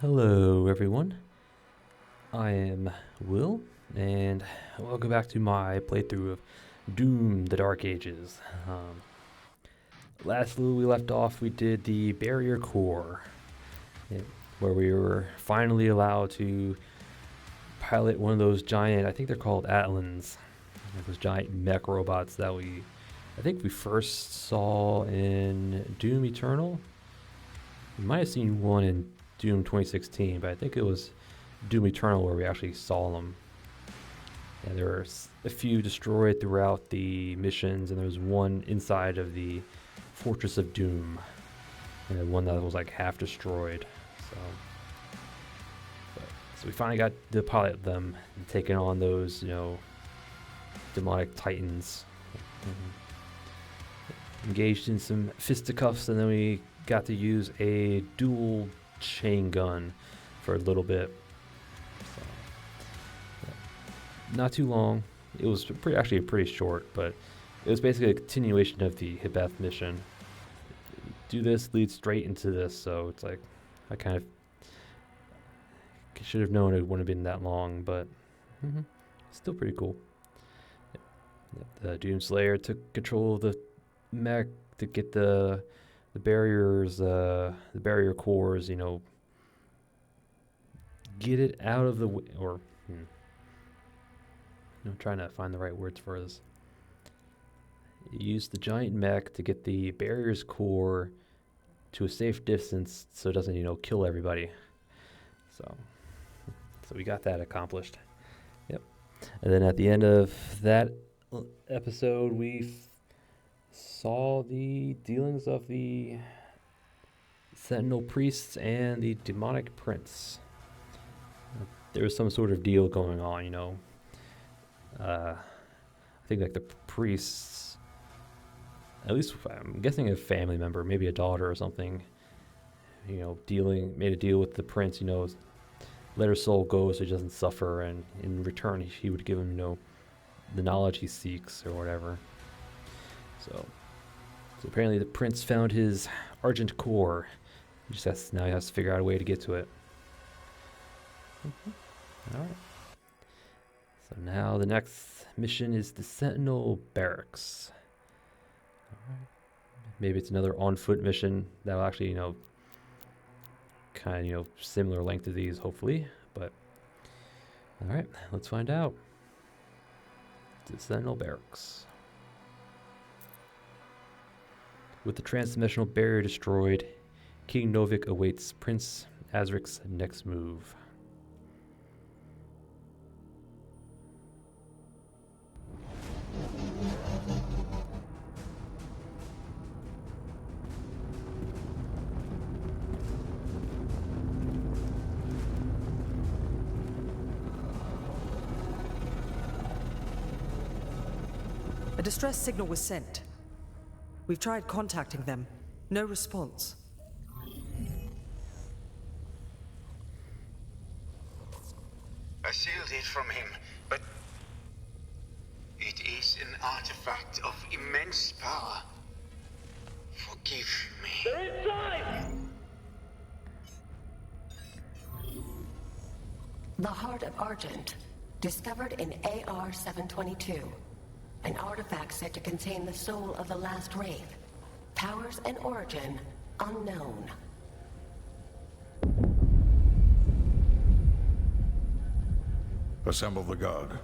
Hello everyone, I am Will, and welcome back to my playthrough of Doom: The Dark Ages. Lastly we left off, we did the barrier core, where we were finally allowed to pilot one of those giant, I think they're called Atlans, those giant mech robots that I think we first saw in Doom Eternal. We might have seen one in Doom 2016, but I think it was Doom Eternal where we actually saw them. Yeah, there were a few destroyed throughout the missions, and there was one inside of the Fortress of Doom, and then one that was like half destroyed. So we finally got to pilot them and taking on those, demonic titans. Engaged in some fisticuffs, and then we got to use a dual chain gun for a little bit. So, not too long. It was actually pretty short, but it was basically a continuation of the Hibeth mission. Do this leads straight into this, so it's like I kind of should have known it wouldn't have been that long, but still pretty cool. The Doomslayer took control of the mech to get the barriers, the barrier cores, get it out of the way, or I'm trying to find the right words for this. Use the giant mech to get the barrier's core to a safe distance so it doesn't, kill everybody. So we got that accomplished. Yep. And then at the end of that episode, we saw the dealings of the Sentinel priests and the demonic prince. There was some sort of deal going on, I think like the priests, at least I'm guessing a family member, maybe a daughter or something, made a deal with the prince, let her soul go so she doesn't suffer, and in return he would give him, the knowledge he seeks or whatever. So apparently the prince found his Argent core. Now he has to figure out a way to get to it. Alright. So now the next mission is the Sentinel Barracks. Alright. Maybe it's another on-foot mission that'll actually, kind of, similar length to these, hopefully. But, alright, let's find out. The Sentinel Barracks. With the transdimensional barrier destroyed, King Novik awaits Prince Azric's next move. A distress signal was sent. We've tried contacting them. No response. I sealed it from him, but it is an artifact of immense power. Forgive me. They're inside! The Heart of Argent, discovered in AR-722. An artifact said to contain the soul of the last wraith. Powers and origin unknown. Assemble the guard.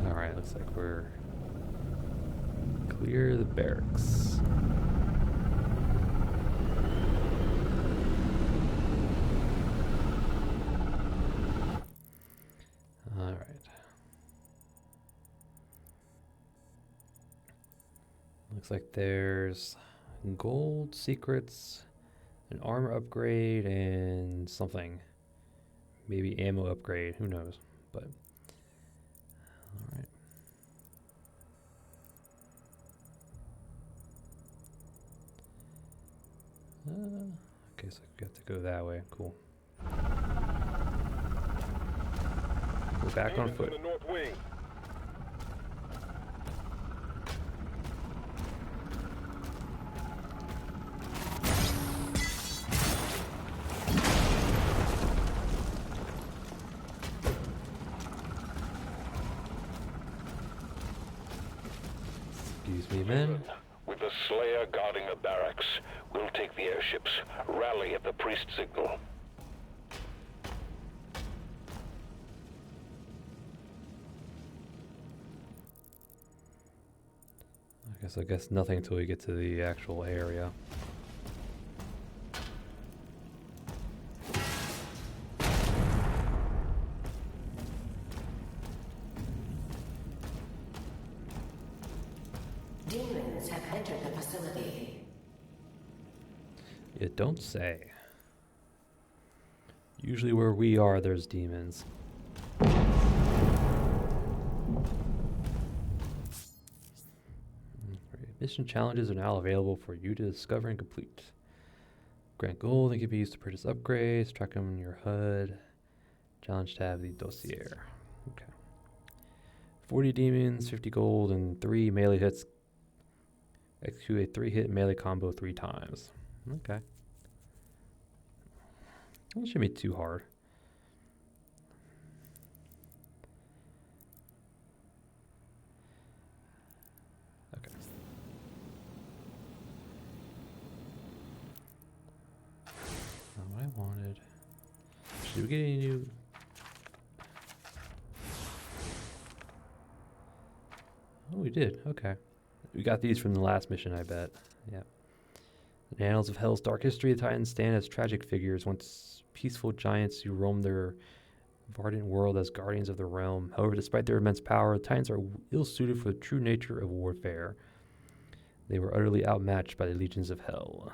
Alright, looks like we're clear the barracks. Alright. Looks like there's gold, secrets, an armor upgrade, and something. Maybe ammo upgrade, who knows, but alright. Okay, so we have to go that way, cool. We're back on foot. In the north wing. Excuse me, men. With the Slayer guarding the barracks, we'll take the airships. Rally at the priest signal. I guess nothing until we get to the actual area. Demons have entered the facility. You don't say. Usually where we are, there's demons. Mission challenges are now available for you to discover and complete. Grant gold that can be used to purchase upgrades, track them in your HUD. Challenge tab, the dossier. Okay. 40 demons, 50 gold, and 3 melee hits. Execute a 3-hit melee combo 3 times. Okay. That shouldn't be too hard. Okay. Not what I wanted. Should we get any new... Oh, we did. Okay. We got these from the last mission, I bet. Yep. In the annals of Hell's dark history, the Titans stand as tragic figures, once peaceful giants who roam their ardent world as guardians of the realm. However, despite their immense power, the Titans are ill-suited for the true nature of warfare. They were utterly outmatched by the legions of Hell.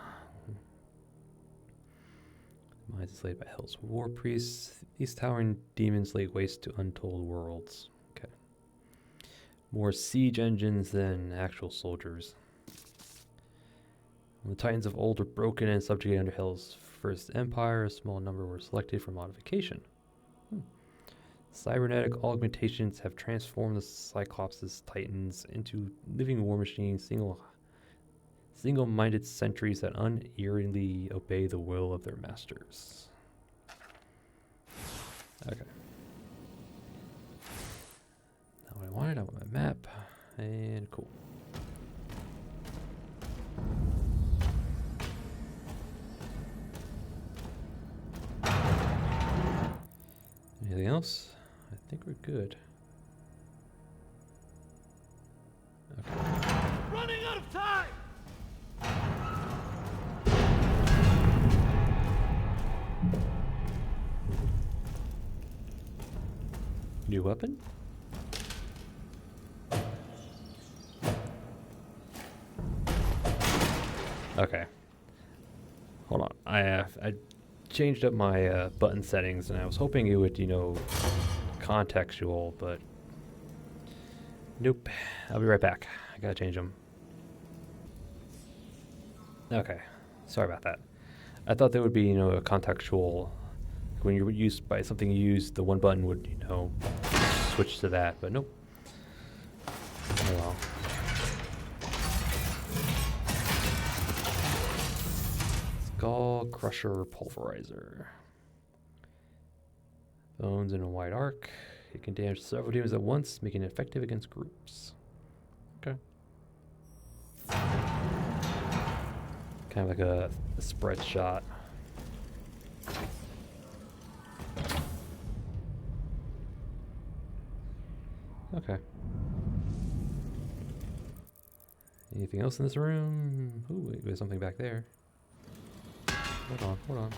Minds enslaved by Hell's war priests, these towering demons lay waste to untold worlds. Okay. More siege engines than actual soldiers. When the Titans of old were broken and subjugated under Hell's first empire, a small number were selected for modification. Cybernetic augmentations have transformed the Cyclops' Titans into living war machines, single-minded sentries that unerringly obey the will of their masters. Okay. Not what I wanted. I want my map. And cool. Anything else? I think we're good. Okay. Running out of time! New weapon? Okay. Hold on. I changed up my button settings, and I was hoping it would, contextual, but nope. I'll be right back. I gotta change them. Okay. Sorry about that. I thought there would be, a contextual. When you're used by something you use, the one button would, switch to that, but nope. Oh well. Skull Crusher Pulverizer. Bones in a wide arc. It can damage several demons at once, making it effective against groups. Okay. Kind of like a spread shot. Okay. Anything else in this room? Ooh, wait, there's something back there. Hold on.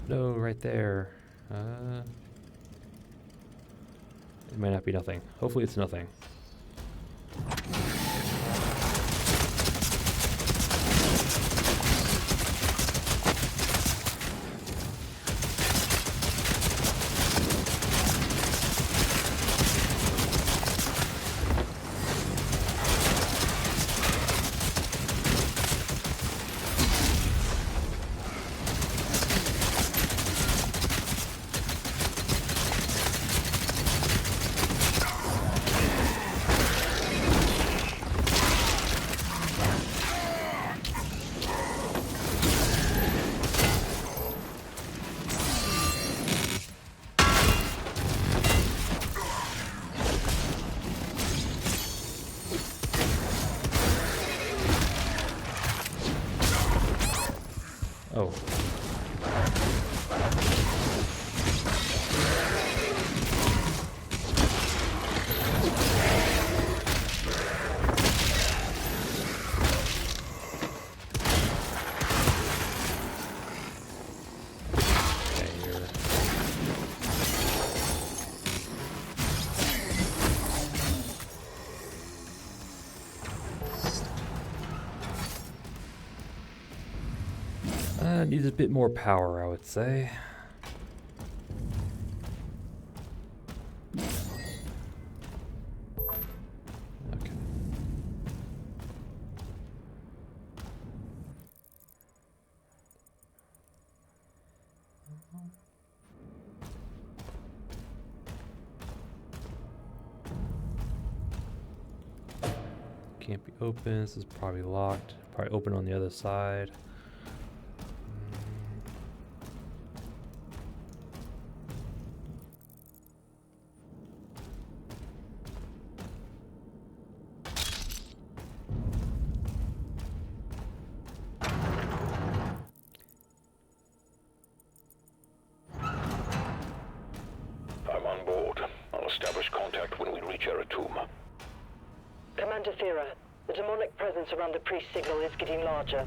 No, right there. It might not be nothing. Hopefully it's nothing. Oh. Needs a bit more power, I would say. Okay. Can't be open. This is probably locked. Probably open on the other side. I'm on board. I'll establish contact when we reach Eratum. Commander Thera, the demonic presence around the priest signal is getting larger.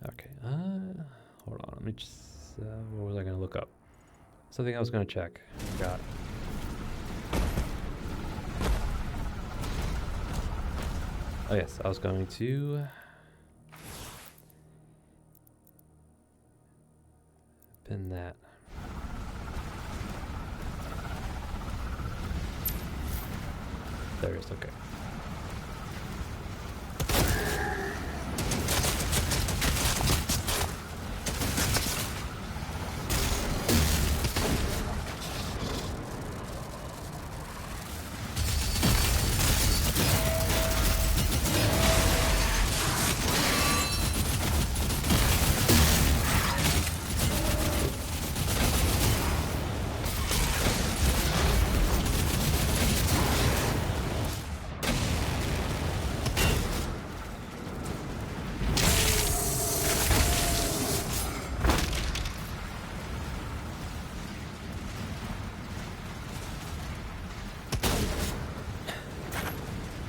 Okay, hold on, let me just, what was I gonna look up? Something I was gonna check. Got it. Oh yes, I was going to pin that. There it is, okay.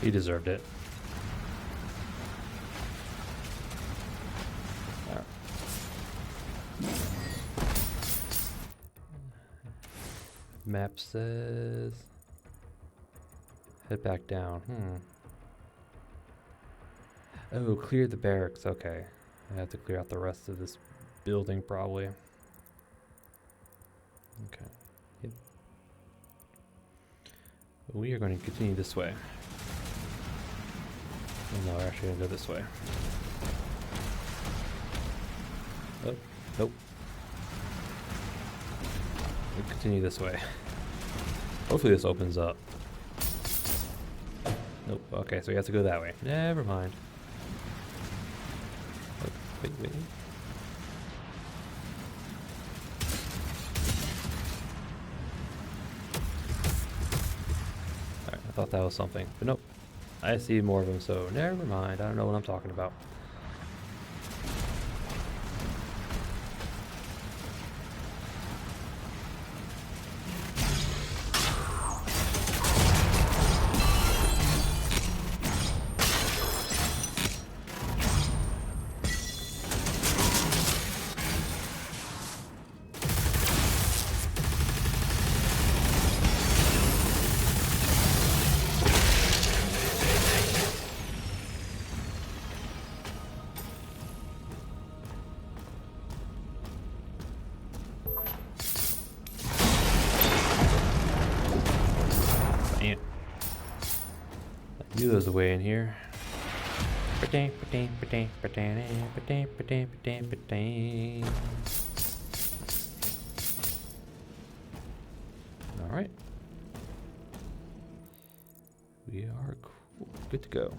He deserved it. Alright. Map says head back down. Oh, clear the barracks. Okay. I have to clear out the rest of this building probably. Okay. Yep. We are going to continue this way. Oh, no, we're actually going to go this way. Oh, nope. We'll continue this way. Hopefully this opens up. Nope. Okay, so we have to go that way. Never mind. Oh, wait. Alright, I thought that was something, but nope. I see more of them, so never mind. I don't know what I'm talking about. Knew there was a way in here. Alright. We are cool. Good to go.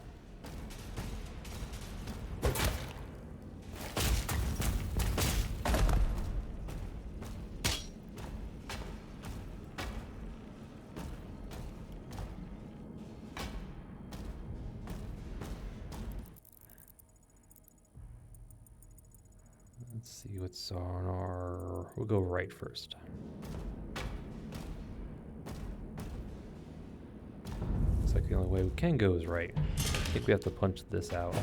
Let's see what's on our... We'll go right first. Looks like the only way we can go is right. I think we have to punch this out.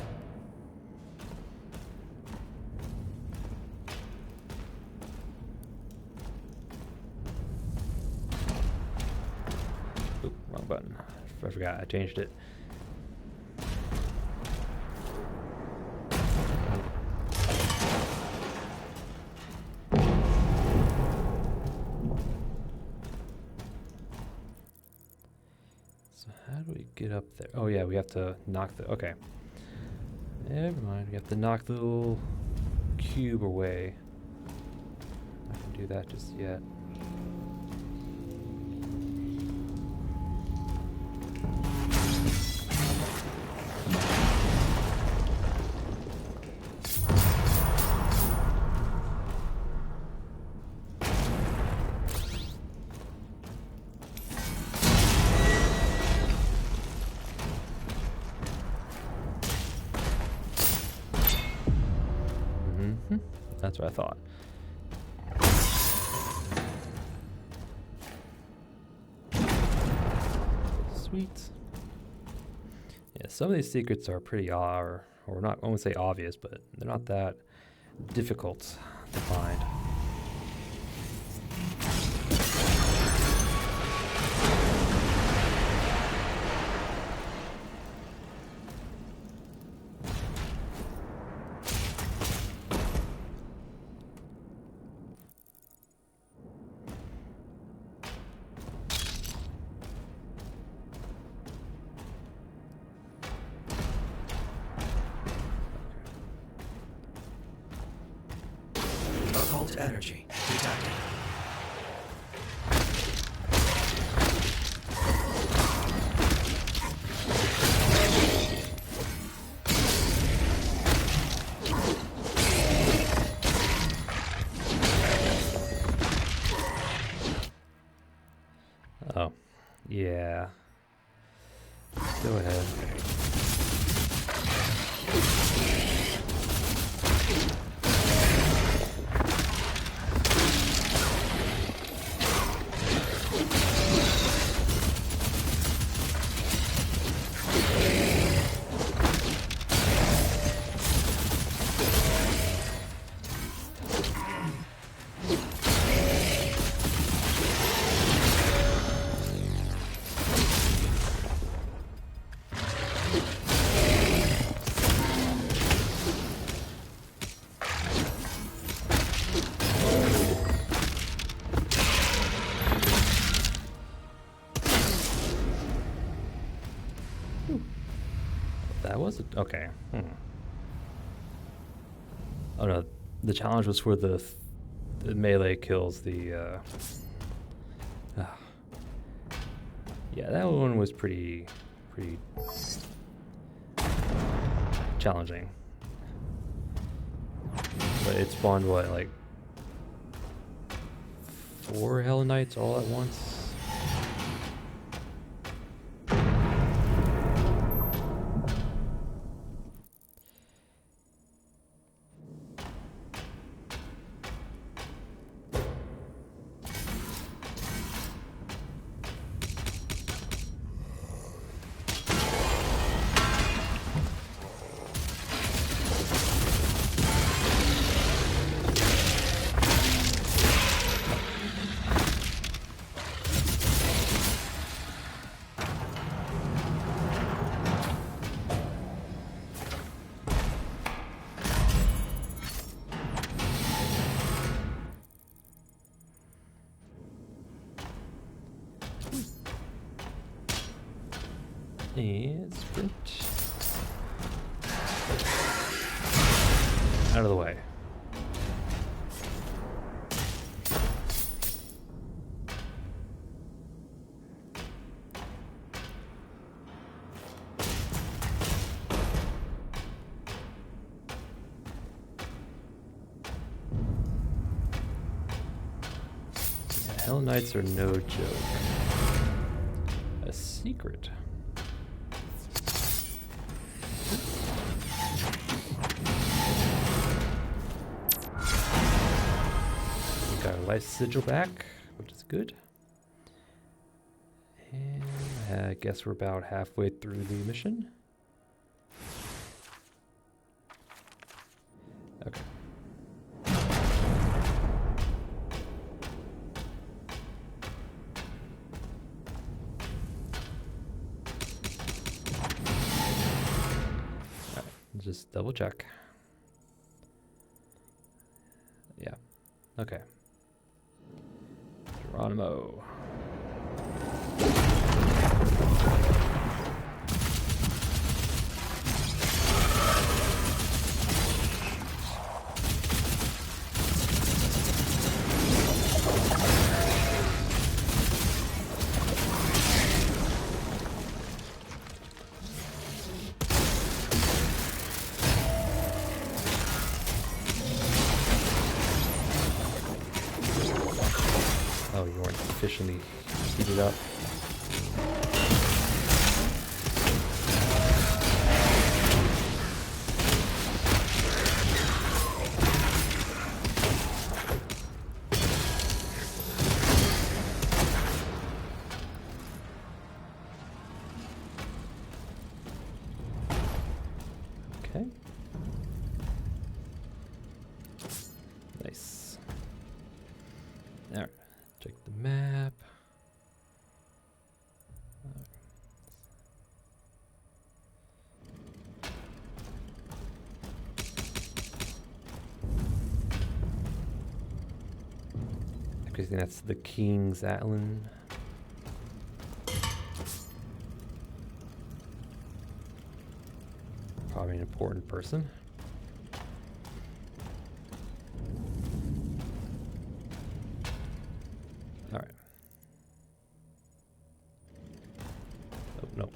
Oop, wrong button. I forgot, I changed it. Get up there. Oh yeah, we have to knock the... Okay. Never mind, we have to knock the little cube away. I can do that just yet. That's what I thought. Sweet. Yeah, some of these secrets are pretty or not, I won't say obvious, but they're not that difficult to find. Energy detected. Oh, yeah. Go ahead. That was it. Okay. Oh no, the challenge was for the melee kills. The yeah, that one was pretty challenging. But it spawned what, like 4 Hell Knights all at once? And sprint. Out of the way. Yeah, Hell Knights are no joke. A secret. life sigil back, which is good. And I guess we're about halfway through the mission. Okay. Alright, just double check. Yeah. Okay. Geronimo. Oh, you weren't sufficiently heated up. Okay. Nice. All right. Check the map. I think that's the King's Atlan. Probably an important person. All right. Oh, no.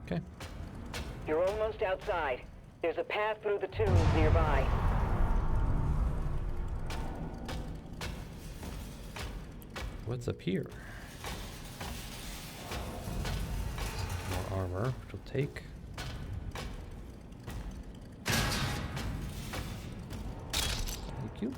Okay. You're almost outside. There's a path through the tombs nearby. What's up here? More armor, which we'll take. Thank you.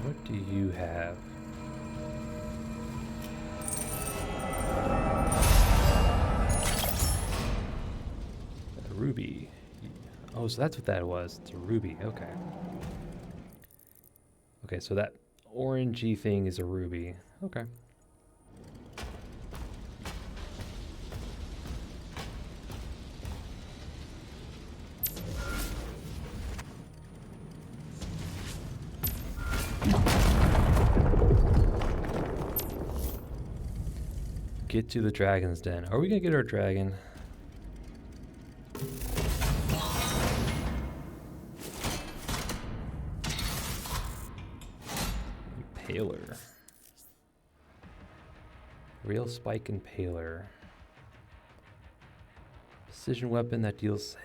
What do you have? A ruby. Oh, so that's what that was. It's a ruby. Okay. Okay, so that orangey thing is a ruby. Okay. Get to the dragon's den. Are we gonna get our dragon? Impaler. Rail spike impaler. Precision weapon that deals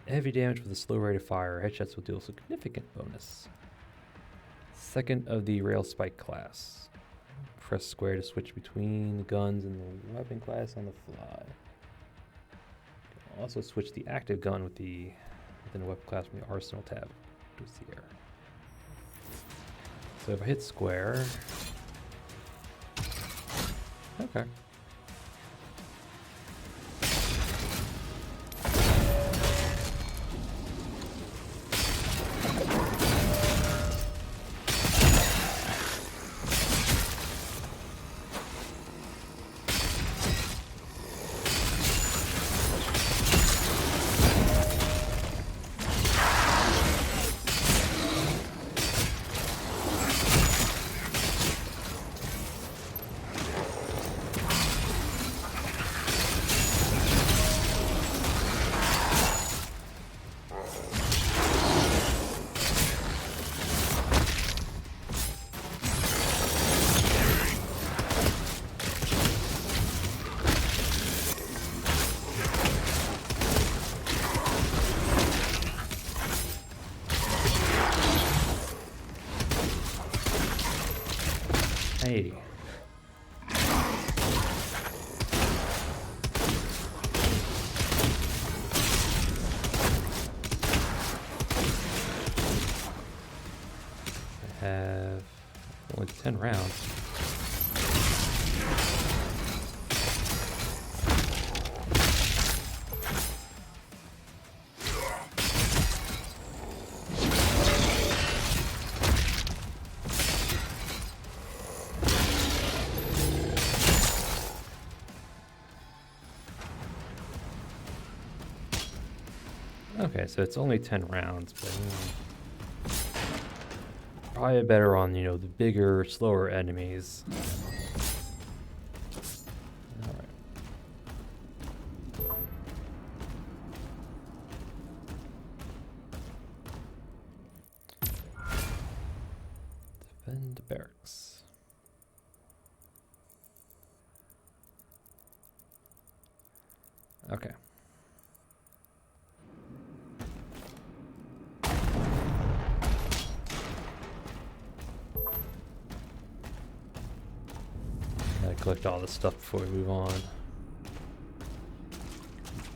heavy damage with a slow rate of fire. Headshots will deal a significant bonus. Second of the rail spike class. Press square to switch between the guns and the weapon class on the fly. Also switch the active gun within the weapon class from the arsenal tab to the air. So if I hit square, okay. have only 10 rounds. Okay, so it's only 10 rounds, but probably better on, you know, the bigger, slower enemies. Alright. Defend the barracks. Okay. Collect all this stuff before we move on.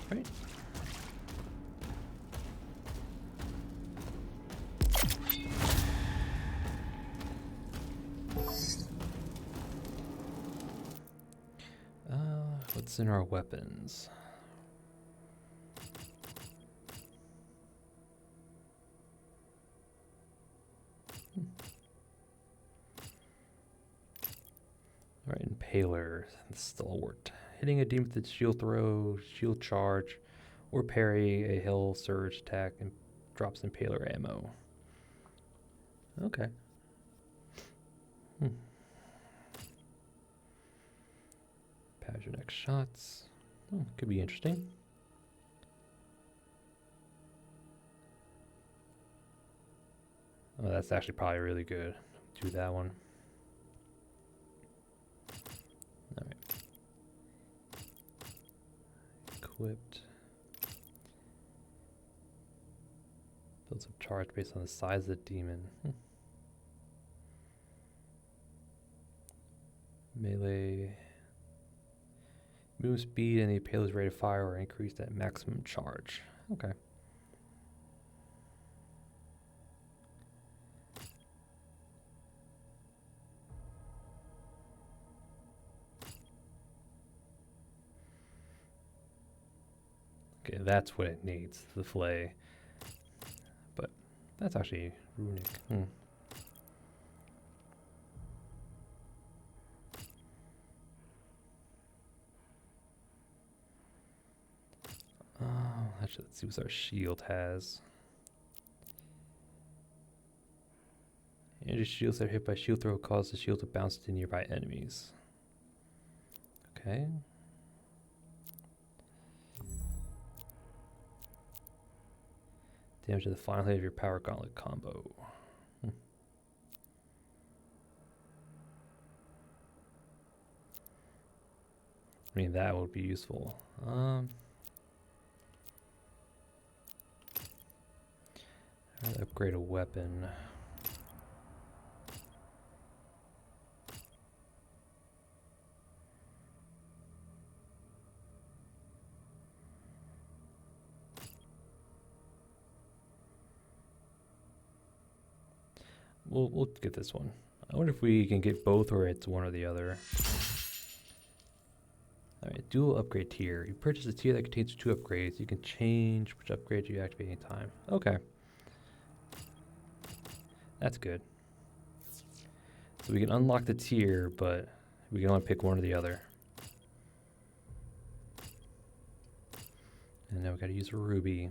Right. What's in our weapons? Alright, Impaler, the Stalwart. Hitting a demon with its shield throw, shield charge, or parry a hill surge attack and drops Impaler ammo. Okay. Pad your next shots. Oh, could be interesting. Oh, that's actually probably really good. Do that one. Alright. Equipped. Builds up charge based on the size of the demon. Melee. Move speed and the Impaler's rate of fire are increased at maximum charge. Okay. Okay, that's what it needs, the flay. But that's actually runic. Actually, let's see what our shield has. Energy shields that are hit by shield throw cause the shield to bounce to nearby enemies. Okay. Damage to the final hit of your power gauntlet combo. I mean, that would be useful. I'd upgrade a weapon. We'll get this one. I wonder if we can get both or it's one or the other. Alright, dual upgrade tier. You purchase a tier that contains 2 upgrades. You can change which upgrade you activate anytime. Okay. That's good. So we can unlock the tier, but we can only pick one or the other. And now we gotta use a ruby.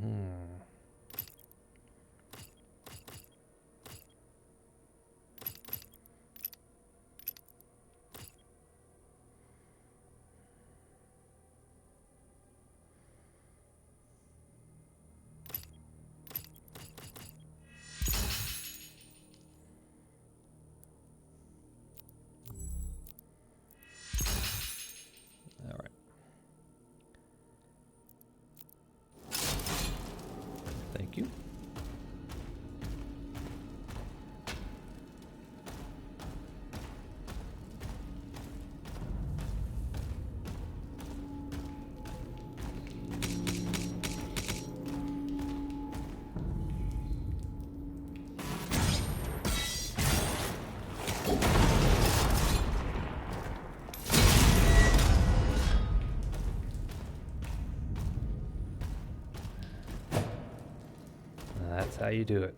That's how you do it.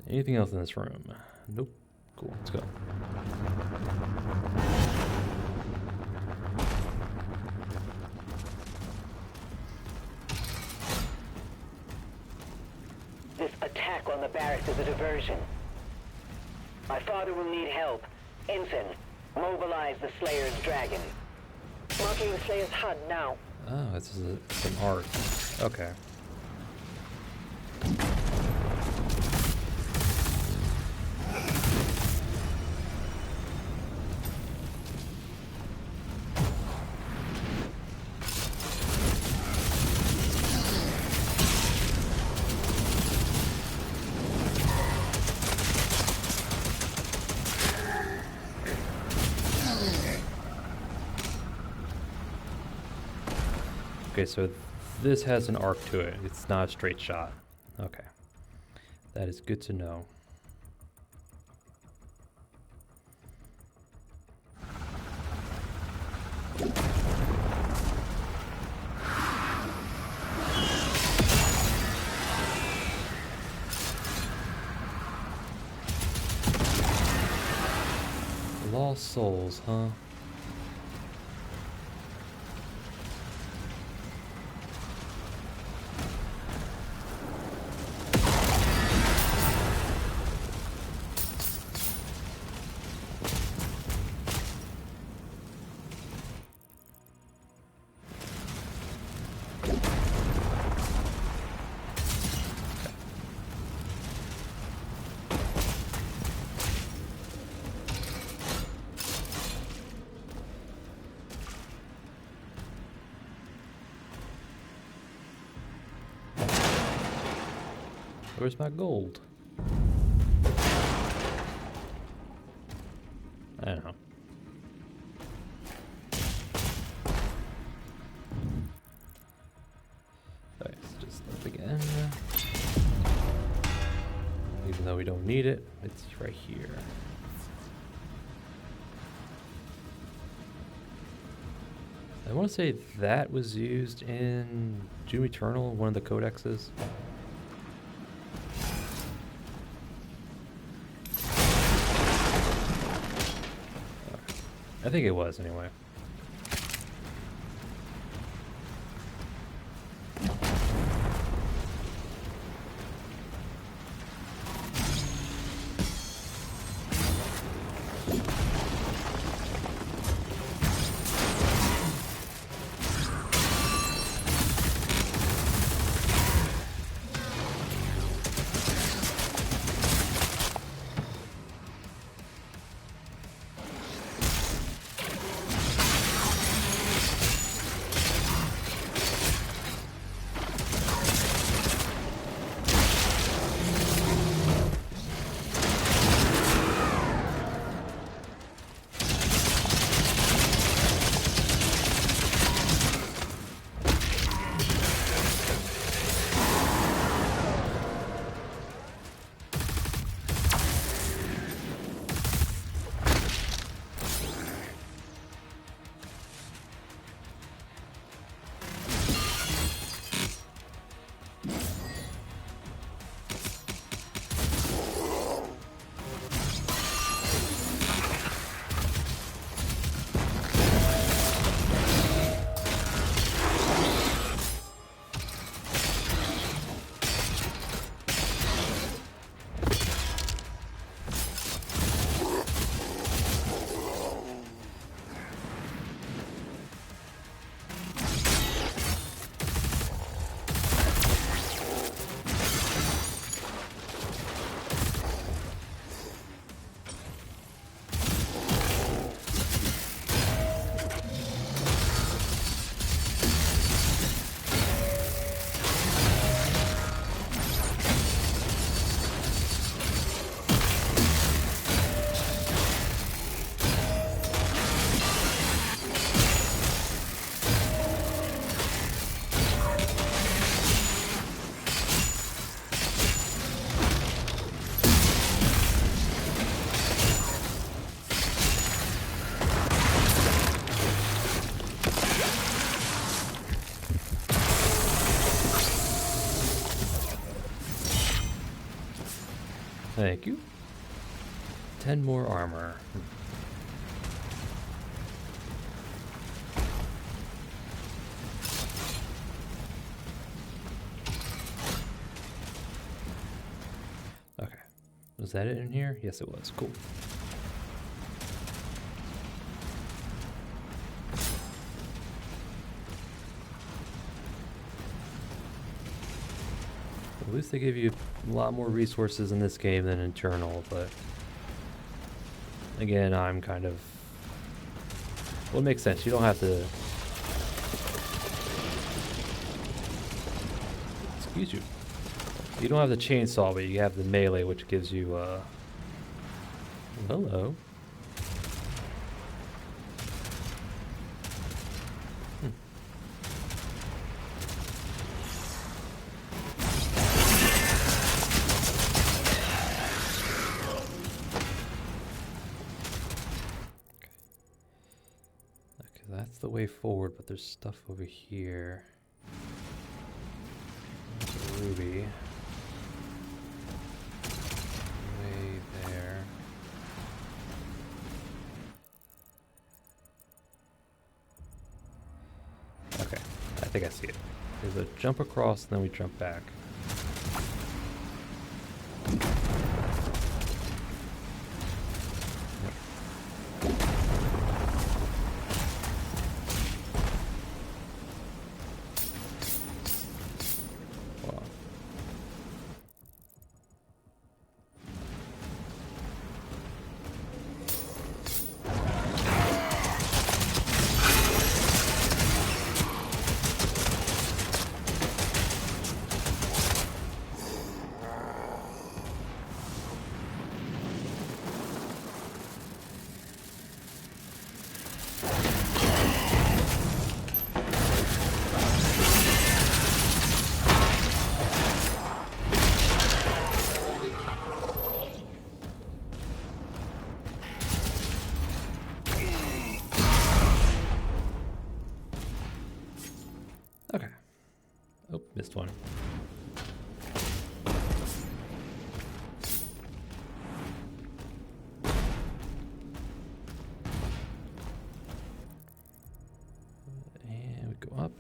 Anything else in this room? Nope. Cool, let's go. This attack on the barracks is a diversion. My father will need help. Ensign, mobilize the Slayer's dragon. Marking the Slayer's HUD now. Oh, this is some art. Okay. Okay, so this has an arc to it. It's not a straight shot. Okay. That is good to know. Lost souls, huh? Where's my gold? I don't know. Okay, so just up again. Even though we don't need it, it's right here. I want to say that was used in Doom Eternal, one of the codexes. I think it was, anyway. Thank you. 10 more armor. Okay. Was that it in here? Yes, it was. Cool. At least they give you a lot more resources in this game than Internal, but again, I'm kind of... Well, it makes sense. You don't have to... Excuse you. You don't have the chainsaw, but you have the melee, which gives you, hello. That's the way forward, but there's stuff over here. There's a ruby. Way there. Okay, I think I see it. There's a jump across, and then we jump back. Okay. Oh, missed one. And we go up.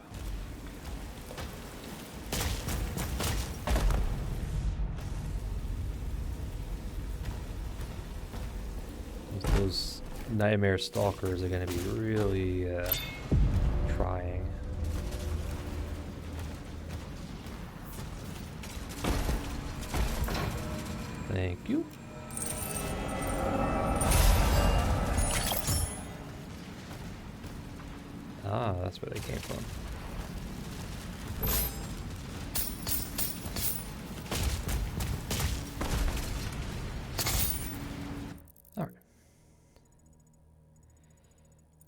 Those nightmare stalkers are going to be really trying. Thank you. Ah, that's where they came from. Alright.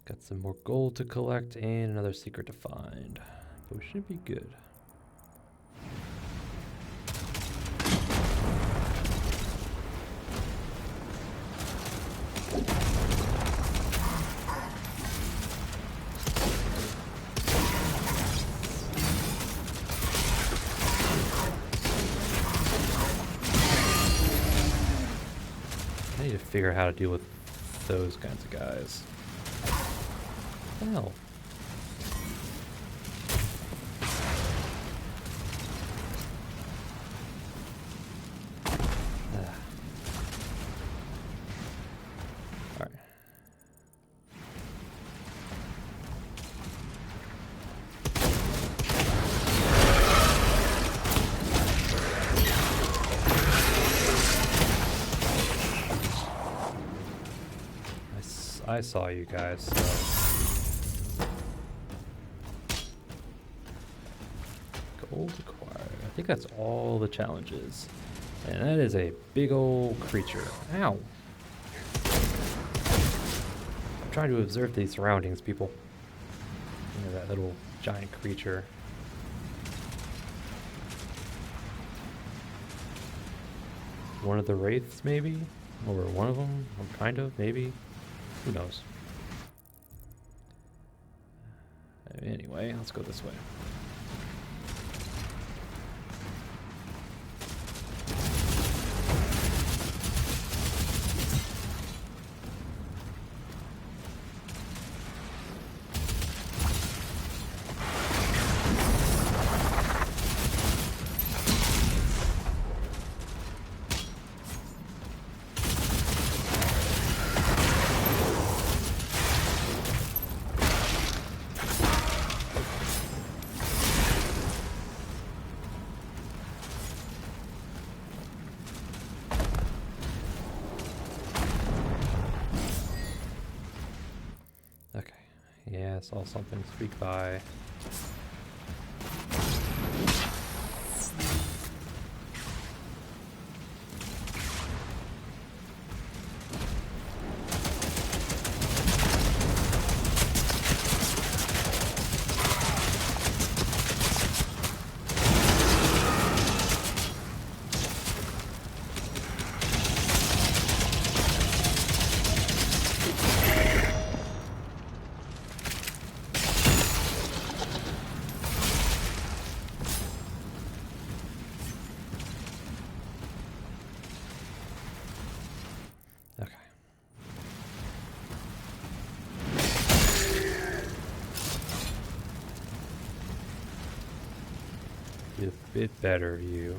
Got some more gold to collect and another secret to find. But we should be good. I need to figure out how to deal with those kinds of guys. What the hell? Alright. I saw you guys, so. Gold acquired. I think that's all the challenges. And that is a big old creature. Ow! I'm trying to observe these surroundings, people. You know, that little giant creature. One of the wraiths, maybe? Or one of them? Or kind of, maybe? Who knows? Anyway, let's go this way. I saw something streak by. A bit better view.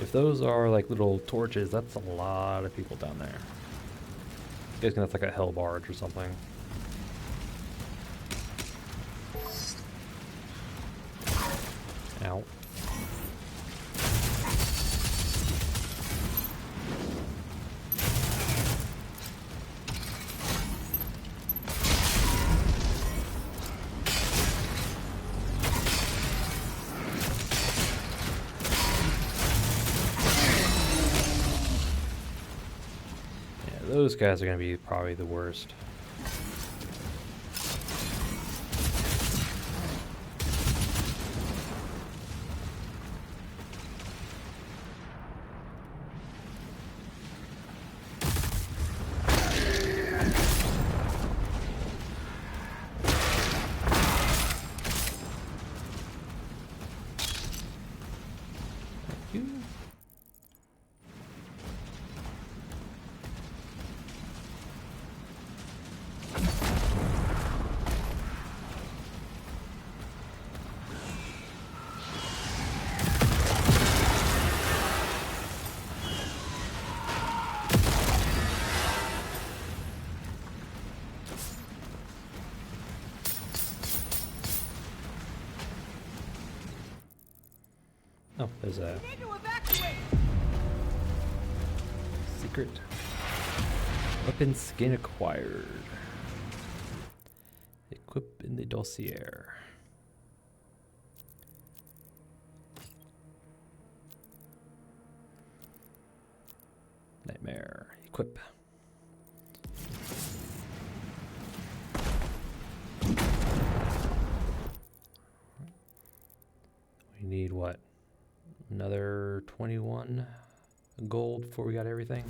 If those are like little torches, that's a lot of people down there. Guessing that's like a hell barge or something. Ow. Those guys are going to be probably the worst. Thank you. Oh, there's a secret weapon skin acquired. Equip in the dossier. Nightmare. Equip. We need what? Another 21 gold before we got everything.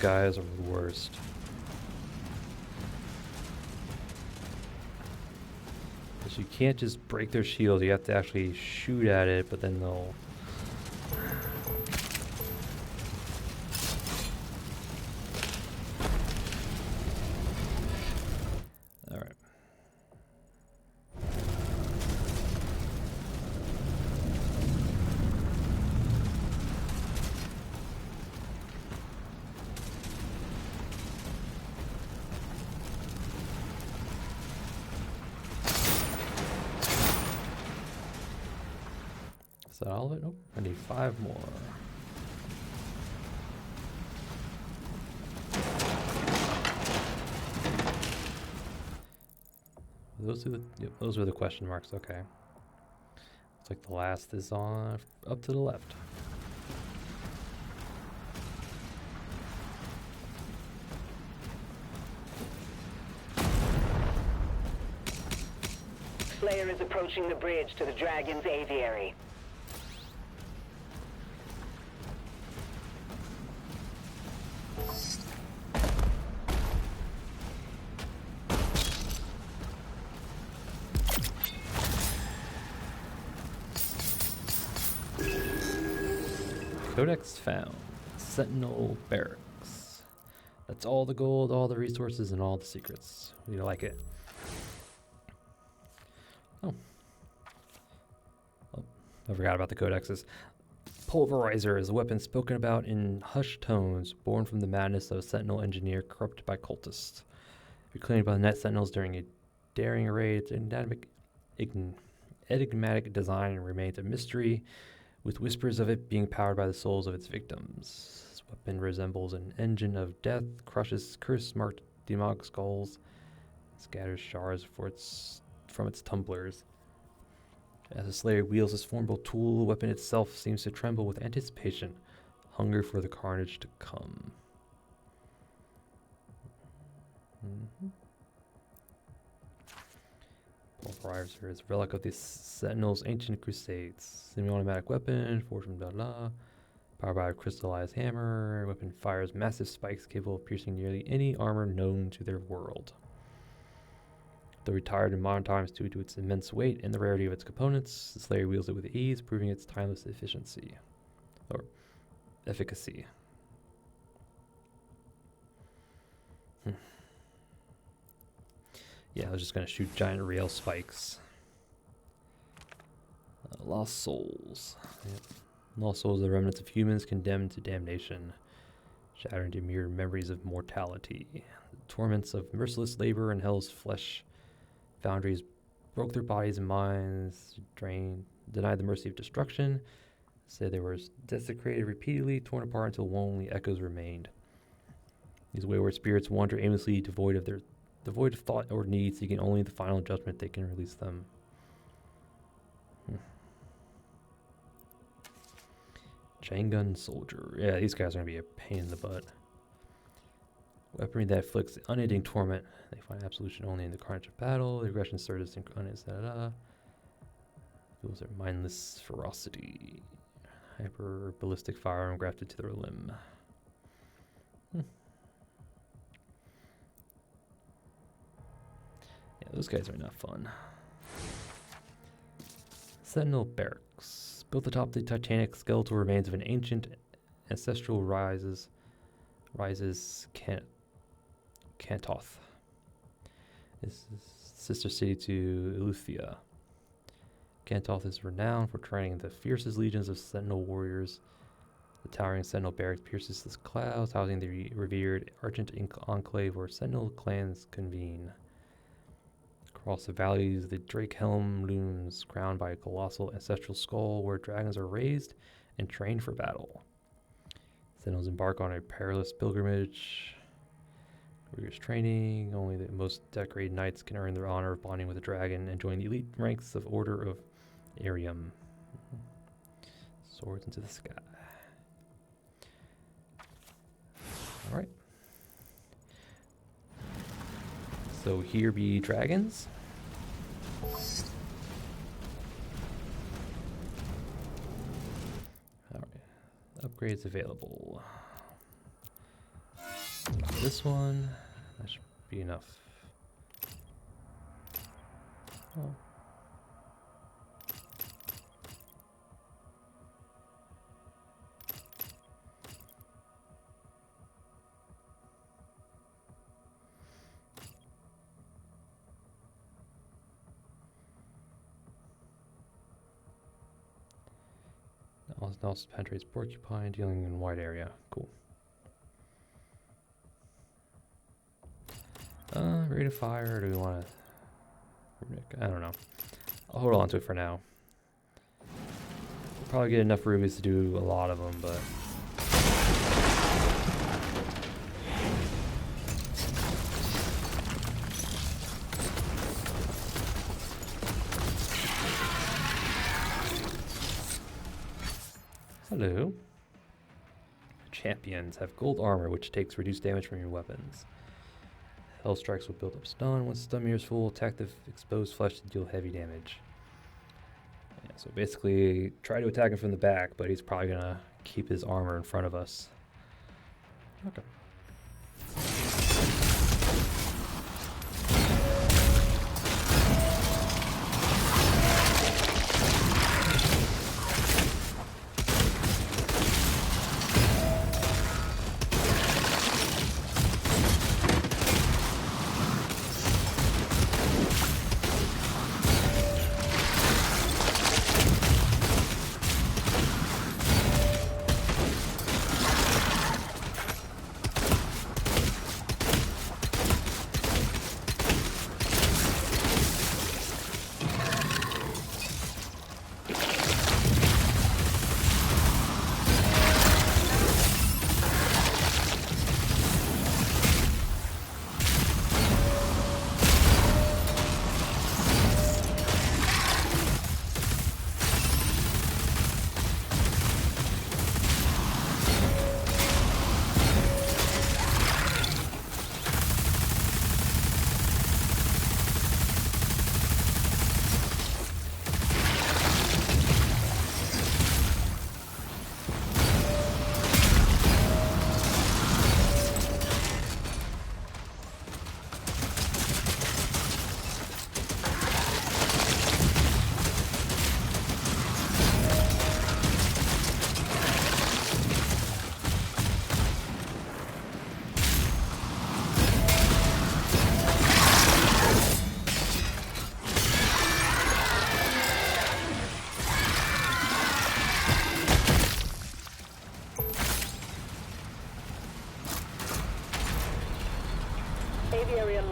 Guys are the worst. Because you can't just break their shields, you have to actually shoot at it, but then they'll... Alright. Is that all of it? Nope. I need 5 more. Those are the question marks. Okay. Looks like the last is on up to the left. Slayer is approaching the bridge to the Dragon's aviary. Codex found. Sentinel Barracks. That's all the gold, all the resources, and all the secrets. We like it. Oh. I forgot about the codexes. Pulverizer is a weapon spoken about in hushed tones, born from the madness of a Sentinel engineer corrupted by cultists. Reclaimed by the Net Sentinels during a daring raid, its enigmatic design remains a mystery, with whispers of it being powered by the souls of its victims. This weapon resembles an engine of death, crushes curse-marked demonic skulls, scatters shards from its tumblers. As the Slayer wields this formidable tool, the weapon itself seems to tremble with anticipation, hunger for the carnage to come. Pulverizer is a relic of the Sentinel's ancient crusades. Semi-automatic weapon, forged from powered by a crystallized hammer. Weapon fires massive spikes capable of piercing nearly any armor known to their world. Though retired in modern times due to its immense weight and the rarity of its components, the Slayer wields it with ease, proving its timeless efficiency. Or efficacy. Yeah, I was just going to shoot giant rail spikes. Lost souls. Yep. Lost souls are the remnants of humans condemned to damnation, shattering to mere memories of mortality. The torments of merciless labor and hell's flesh foundries broke their bodies and minds, denied the mercy of destruction, said they were desecrated repeatedly, torn apart until lonely echoes remained. These wayward spirits wander aimlessly, devoid of thought or need, seeking only the final judgment that can release them. Chain gun soldier. Yeah, these guys are going to be a pain in the butt. Weaponry that inflicts unending torment. They find absolution only in the carnage of battle. The aggression surges in fuels their mindless ferocity. Hyper ballistic firearm grafted to their limb. Yeah, those guys are not fun. Sentinel Barracks. Built atop the titanic skeletal remains of an ancient ancestral rises Kantoth. This is sister city to Eleuthia. Kantoth is renowned for training the fiercest legions of Sentinel warriors. The towering Sentinel Barracks pierces the clouds, housing the revered Argent enclave where Sentinel clans convene. Across the valleys, the Drake Helm looms, crowned by a colossal ancestral skull where dragons are raised and trained for battle. Sentinels embark on a perilous pilgrimage. Rigorous training. Only the most decorated knights can earn the honor of bonding with a dragon and join the elite ranks of Order of Arium. Swords into the sky. Alright. So here be dragons. Alright. Upgrades available. This one, that should be enough. Oh. Also penetrates porcupine, dealing in wide area. Cool. Rate of fire, or do we want to... I don't know. I'll hold on to it for now. We'll probably get enough rubies to do a lot of them, but... Hello. Champions have gold armor, which takes reduced damage from your weapons. Hell strikes will build up stun. Once stun meter is full, attack the exposed flesh to deal heavy damage. Yeah, so basically, try to attack him from the back, but he's probably gonna keep his armor in front of us. Okay.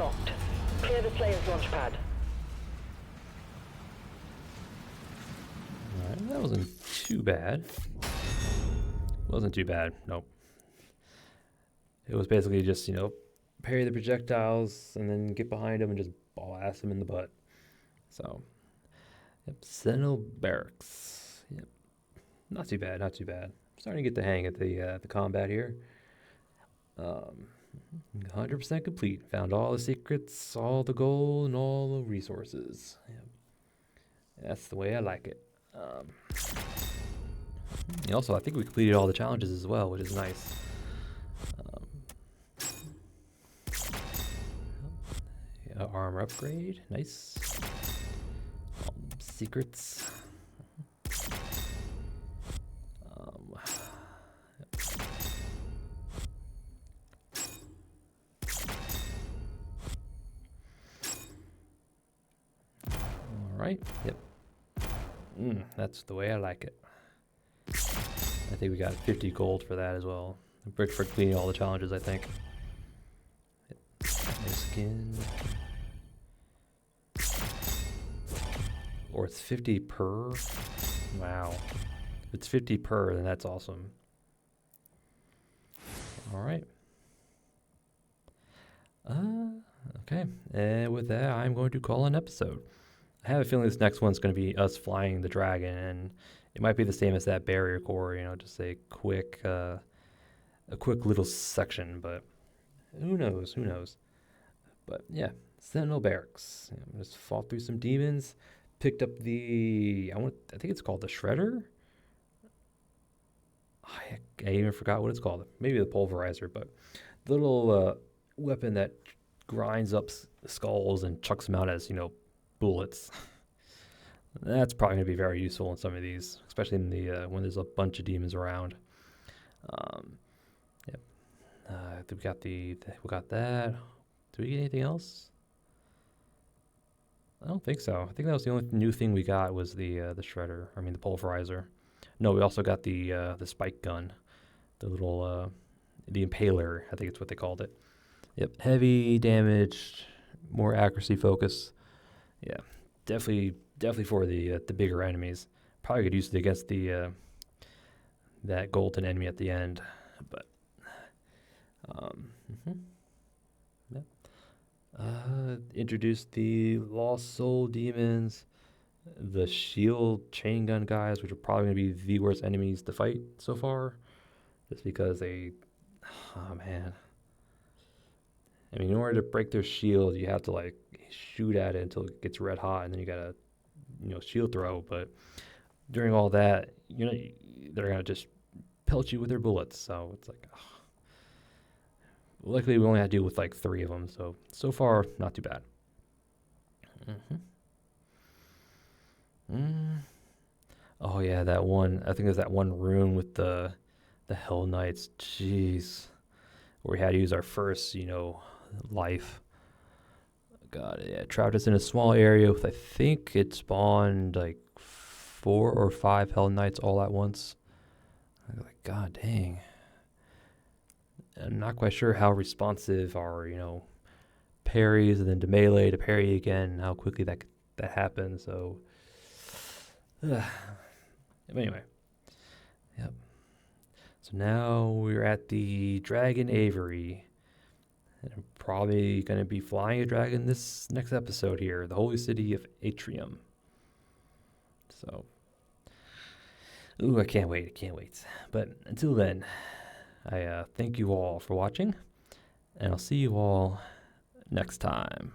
locked. Clear the Slayer's launch pad. Alright, that wasn't too bad. Wasn't too bad, nope. It was basically just, you know, parry the projectiles and then get behind them and just blast them in the butt. So, yep, Sentinel Barracks. Yep, not too bad, not too bad. Starting to get the hang of the combat here. 100% complete. Found all the secrets, all the gold, and all the resources. Yep. That's the way I like it. Also, I think we completed all the challenges as well, which is nice. Yeah, armor upgrade, nice. Secrets. Alright, yep. That's the way I like it. I think we got 50 gold for that as well. For completing all the challenges, I think. Yep. No skin. Or it's 50 per. Wow. If it's 50 per, then that's awesome. Alright. Okay. And with that, I'm going to call an episode. I have a feeling this next one's going to be us flying the dragon, and it might be the same as that barrier core, you know, just a quick little section, but who knows, who knows. But yeah, Sentinel Barracks. Yeah, just fought through some demons, picked up the, I think it's called the Shredder? I even forgot what it's called. Maybe the Pulverizer, but the little weapon that grinds up skulls and chucks them out as, you know, bullets. That's probably going to be very useful in some of these, especially in the when there's a bunch of demons around. Yep. We got that. Did we get anything else? I don't think so. I think that was the only new thing we got was the shredder. I mean the pulverizer. No, we also got the spike gun, the little the impaler. I think it's what they called it. Yep. Heavy damage, more accuracy focus. Yeah, definitely for the bigger enemies. Probably could use it against the that golden enemy at the end, but yeah. Introduced the lost soul demons, the shield chain gun guys, which are probably going to be the worst enemies to fight so far, just because they, oh man. I mean, in order to break their shield, you have to like shoot at it until it gets red hot, and then you gotta, you know, shield throw. But during all that, you know, they're gonna just pelt you with their bullets. So it's like, luckily we only had to deal with like 3 of them. So far, not too bad. Oh yeah, that one. I think there's that one room with the Hell Knights. Jeez, where we had to use our first, you know, life. God, yeah, trapped us in a small area with, I think it spawned like 4 or 5 Hell Knights all at once. I was like, God dang. I'm not quite sure how responsive our, you know, parries and then to melee to parry again, how quickly that happens. So, anyway, yep. So now we're at the Dragon Aviary. And I'm probably going to be flying a dragon this next episode here, the Holy City of Atrium. So, ooh, I can't wait, But until then, I thank you all for watching, and I'll see you all next time.